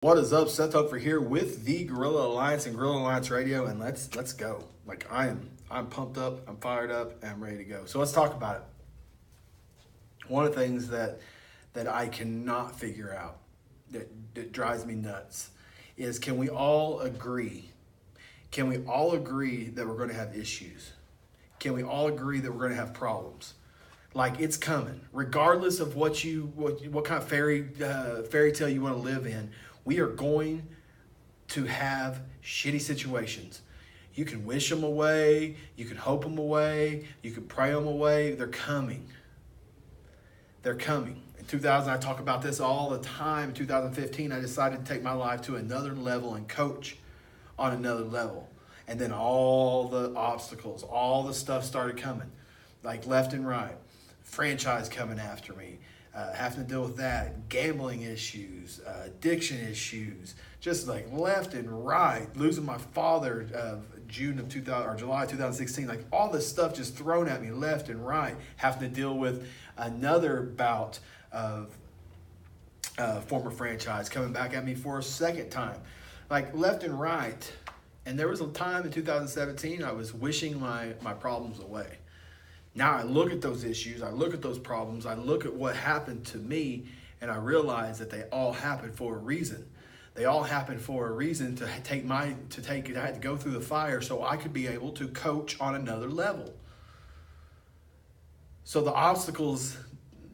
What is up? Seth Humphrey here with the Gorilla Alliance and Gorilla Alliance Radio, and let's go. I'm pumped up, I'm fired up, and I'm ready to go. So let's talk about it. One of the things that I cannot figure out that drives me nuts is can we all agree? Can we all agree that we're going to have issues? Can we all agree that we're going to have problems? Like it's coming, regardless of what kind of fairy tale you want to live in. We are going to have shitty situations. You can wish them away, you can hope them away, you can pray them away. They're coming. They're coming. In 2000, I talk about this all the time. In 2015, I decided to take my life to another level and coach on another level. And then all the obstacles, all the stuff started coming, like left and right. Franchise coming after me, having to deal with that, gambling issues, addiction issues, just like left and right, losing my father of July 2016, like all this stuff just thrown at me left and right, having to deal with another bout of former franchise coming back at me for a second time, like left and right. And there was a time in 2017 I was wishing my problems away. Now I look at those issues, I look at those problems, I look at what happened to me, and I realize that they all happened for a reason. They all happened for a reason I had to go through the fire so I could be able to coach on another level. So the obstacles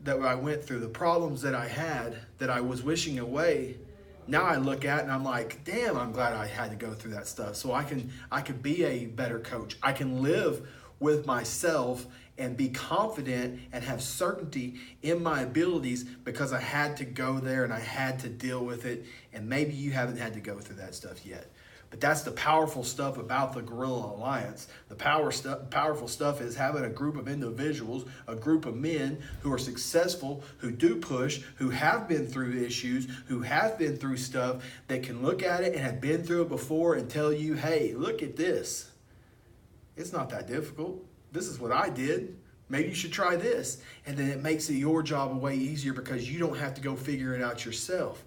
that I went through, the problems that I had that I was wishing away, now I look at and I'm like, damn, I'm glad I had to go through that stuff so I could be a better coach. I can live with myself and be confident and have certainty in my abilities because I had to go there and I had to deal with it. And maybe you haven't had to go through that stuff yet. But that's the powerful stuff about the Gorilla Alliance. The powerful stuff is having a group of individuals, a group of men who are successful, who do push, who have been through issues, who have been through stuff that can look at it and have been through it before and tell you, hey, look at this. It's not that difficult. This is what I did. Maybe you should try this. And then it makes it your job way easier because you don't have to go figure it out yourself.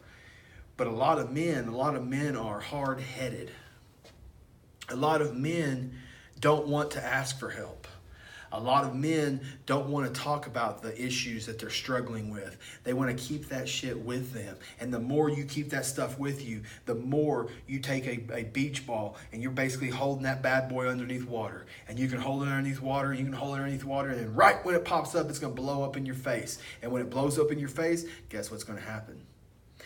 But a lot of men are hard-headed. A lot of men don't want to ask for help. A lot of men don't want to talk about the issues that they're struggling with. They want to keep that shit with them. And the more you keep that stuff with you, the more you take a beach ball and you're basically holding that bad boy underneath water. And you can hold it underneath water, you can hold it underneath water, and then right when it pops up, it's going to blow up in your face. And when it blows up in your face, guess what's going to happen?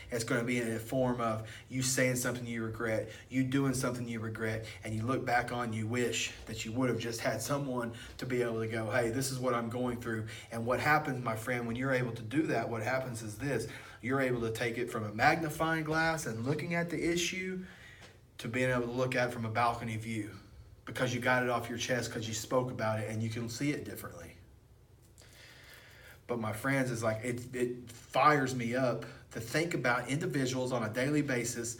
It's going to be in a form of you saying something you regret, you doing something you regret, and you look back on, you wish that you would have just had someone to be able to go, hey, this is what I'm going through. And what happens, my friend, when you're able to do that, what happens is this. You're able to take it from a magnifying glass and looking at the issue to being able to look at it from a balcony view because you got it off your chest because you spoke about it and you can see it differently. But my friends, it's like it fires me up to think about individuals on a daily basis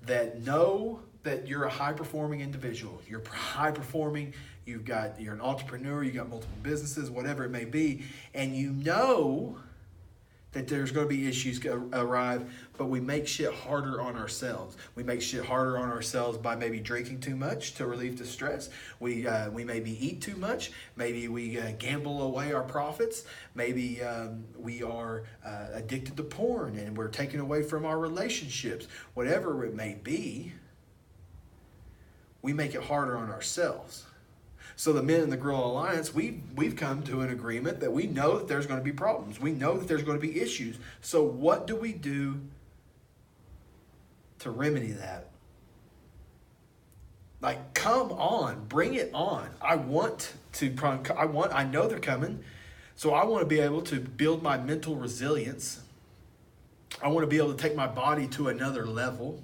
that know that you're a high-performing individual. You're high-performing, you're an entrepreneur, you got multiple businesses, whatever it may be, and you know that there's going to be issues arrive, but we make shit harder on ourselves. We make shit harder on ourselves by maybe drinking too much to relieve the stress. We maybe eat too much. Maybe we gamble away our profits. Maybe we are addicted to porn and we're taken away from our relationships. Whatever it may be, we make it harder on ourselves. So the men in the Gorilla Alliance, we've come to an agreement that we know that there's going to be problems. We know that there's going to be issues. So what do we do to remedy that? Like, come on, bring it on. I know they're coming. So I want to be able to build my mental resilience. I want to be able to take my body to another level.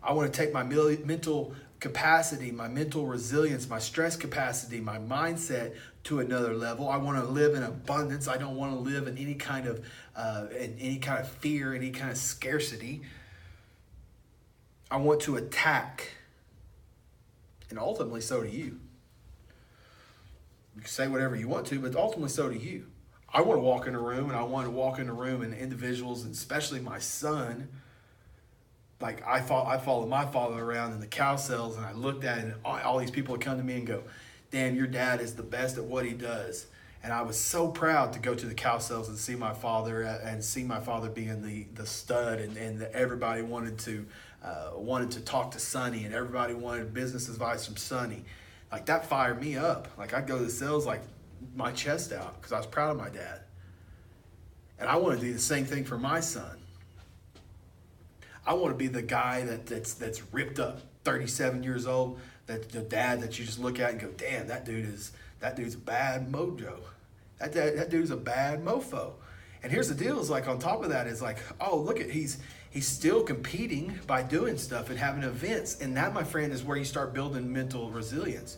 I want to take my mental capacity, my mental resilience, my stress capacity, my mindset to another level. I want to live in abundance. I don't want to live in any kind of fear, any kind of scarcity. I want to attack, and ultimately so do you. You can say whatever you want to, but ultimately so do you. I want to walk in a room, and individuals, and especially my son, like I followed my father around in the cow cells, and I looked at it, and all these people would come to me and go, "Dan, your dad is the best at what he does." And I was so proud to go to the cow cells and see my father being the stud, and everybody wanted to talk to Sonny, and everybody wanted business advice from Sonny. Like, that fired me up. Like, I'd go to the cells like my chest out because I was proud of my dad. And I want to do the same thing for my son. I want to be the guy that's ripped up, 37 years old, that the dad that you just look at and go, "Damn, that dude's a bad mojo. That dude's a bad mofo." And here's the deal: is like on top of that is like, oh, look at he's still competing by doing stuff and having events, and that, my friend, is where you start building mental resilience.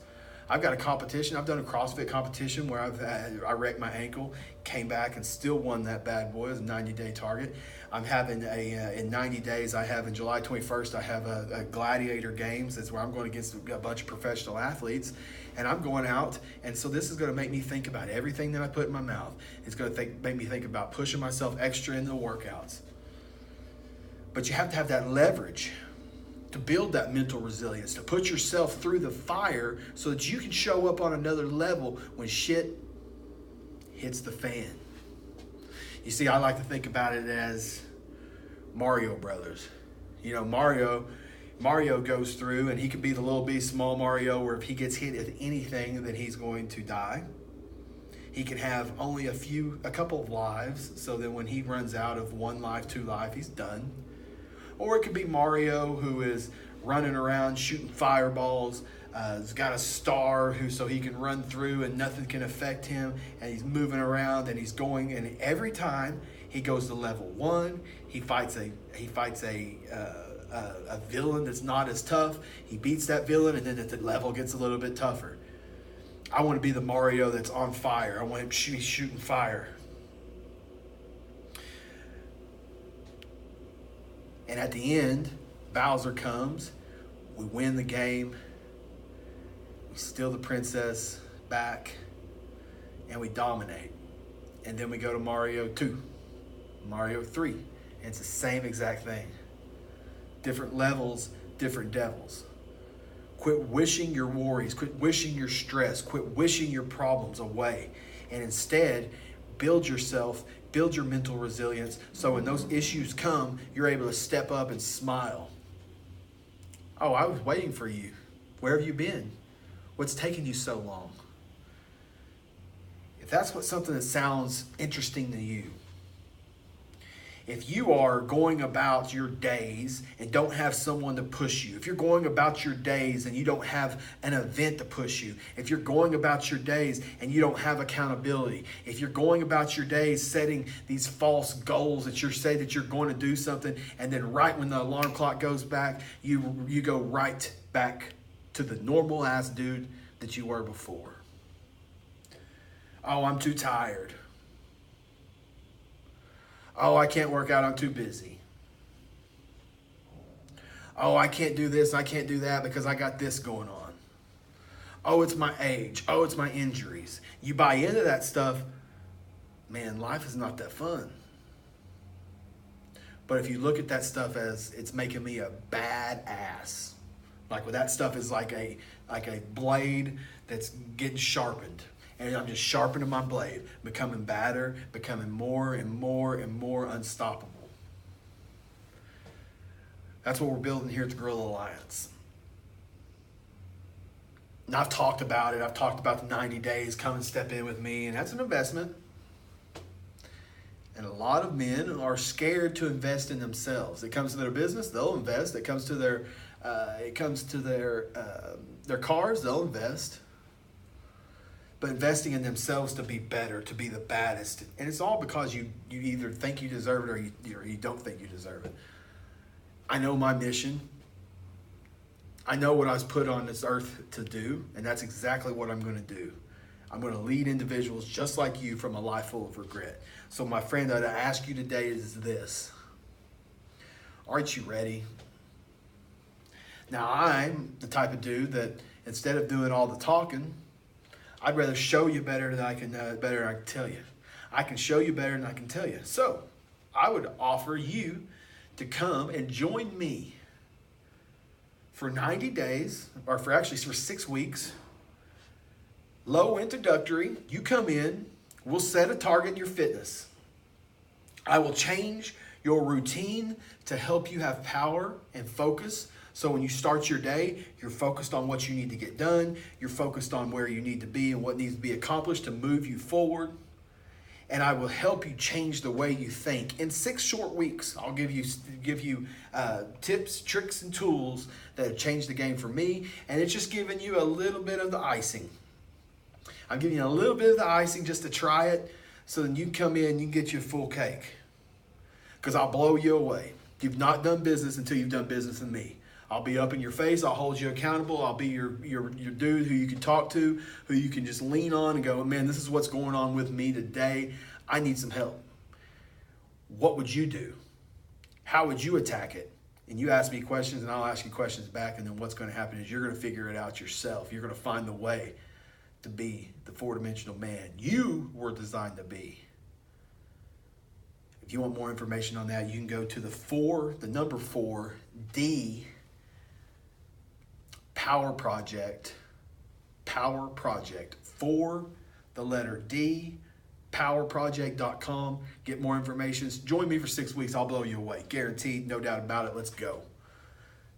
I've got a competition. I've done a CrossFit competition where I wrecked my ankle, came back, and still won that bad boy. It was a 90-day target. I'm having in 90 days, I have in July 21st, I have a gladiator games. That's where I'm going against a bunch of professional athletes, and I'm going out. And so this is going to make me think about everything that I put in my mouth. It's going to make me think about pushing myself extra in the workouts. But you have to have that leverage to build that mental resilience, to put yourself through the fire so that you can show up on another level when shit hits the fan. You see, I like to think about it as Mario Brothers. You know, Mario goes through, and he could be the little B small Mario, where if he gets hit at anything, then he's going to die. He can have only a couple of lives, so that when he runs out of 1 life, 2 life, he's done. Or it could be Mario, who is running around shooting fireballs. He's got a star so he can run through and nothing can affect him. And he's moving around and he's going. And every time he goes to level 1, he fights a villain that's not as tough. He beats that villain, and then the level gets a little bit tougher. I want to be the Mario that's on fire. I want him shooting fire. And at the end, Bowser comes, we win the game, we steal the princess back, and we dominate. And then we go to Mario 2, Mario 3, and it's the same exact thing. Different levels, different devils. Quit wishing your worries, quit wishing your stress, quit wishing your problems away, and instead build yourself, build your mental resilience, so when those issues come, you're able to step up and smile. "Oh, I was waiting for you. Where have you been? What's taking you so long?" If that's something that sounds interesting to you, if you are going about your days and don't have someone to push you, if you're going about your days and you don't have an event to push you, if you're going about your days and you don't have accountability, if you're going about your days setting these false goals that you say that you're going to do something, and then right when the alarm clock goes back, you go right back to the normal ass dude that you were before. "Oh, I'm too tired. Oh, I can't work out, I'm too busy. Oh, I can't do this, I can't do that because I got this going on. Oh, it's my age. Oh, it's my injuries." You buy into that stuff, man, life is not that fun. But if you look at that stuff as it's making me a badass, like when that stuff is like a blade that's getting sharpened, and I'm just sharpening my blade, becoming badder, becoming more and more and more unstoppable. That's what we're building here at the Guerrilla Alliance. And I've talked about it. I've talked about the 90 days, come and step in with me, and that's an investment. And a lot of men are scared to invest in themselves. It comes to their business, they'll invest. It comes to their cars, they'll invest. But investing in themselves to be better, to be the baddest. And it's all because you either think you deserve it or you don't think you deserve it. I know my mission. I know what I was put on this earth to do, and that's exactly what I'm going to do. I'm going to lead individuals just like you from a life full of regret. So my friend, that I ask you today is this. Aren't you ready? Now, I'm the type of dude that instead of doing all the talking, I'd rather show you better than I can tell you. I can show you better than I can tell you. So I would offer you to come and join me for 90 days, or for 6 weeks. Low introductory. You come in, we'll set a target in your fitness. I will change your routine to help you have power and focus. So when you start your day, you're focused on what you need to get done. You're focused on where you need to be and what needs to be accomplished to move you forward. And I will help you change the way you think. In 6 short weeks, I'll give you tips, tricks, and tools that have changed the game for me. And it's just giving you a little bit of the icing. I'm giving you a little bit of the icing just to try it, so then you come in, you can get your full cake. Because I'll blow you away. You've not done business until you've done business with me. I'll be up in your face. I'll hold you accountable. I'll be your dude who you can talk to, who you can just lean on and go, man, this is what's going on with me today. I need some help. What would you do? How would you attack it? And you ask me questions and I'll ask you questions back, and then what's going to happen is you're going to figure it out yourself. You're going to find the way to be the 4-dimensional man you were designed to be. If you want more information on that, you can go to the number 4D Power Project, 4, the letter D, powerproject.com. Get more information. Join me for 6 weeks. I'll blow you away. Guaranteed, no doubt about it. Let's go.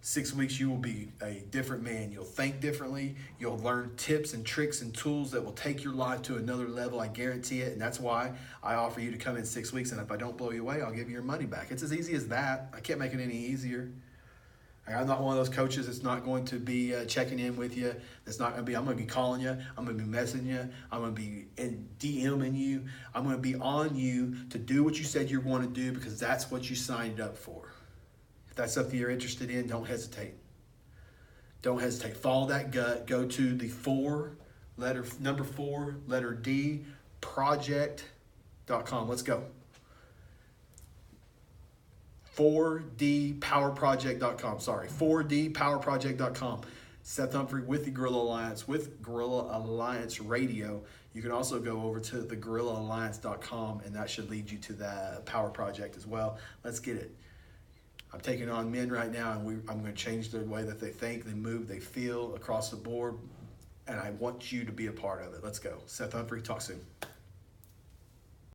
6 weeks, you will be a different man. You'll think differently. You'll learn tips and tricks and tools that will take your life to another level. I guarantee it. And that's why I offer you to come in 6 weeks. And if I don't blow you away, I'll give you your money back. It's as easy as that. I can't make it any easier. I'm not one of those coaches that's not going to be checking in with you. I'm going to be calling you. I'm going to be messaging you. I'm going to be DMing you. I'm going to be on you to do what you said you're going to do, because that's what you signed up for. If that's something you're interested in, don't hesitate. Don't hesitate. Follow that gut. Go to the number 4, letter D, project.com. Let's go. 4dpowerproject.com. 4dpowerproject.com. Seth Humphrey with the Guerrilla Alliance, with Guerrilla Alliance Radio. You can also go over to theguerrillalliance.com, and that should lead you to the Power Project as well. Let's get it. I'm taking on men right now, and I'm going to change the way that they think, they move, they feel across the board, and I want you to be a part of it. Let's go. Seth Humphrey, talk soon.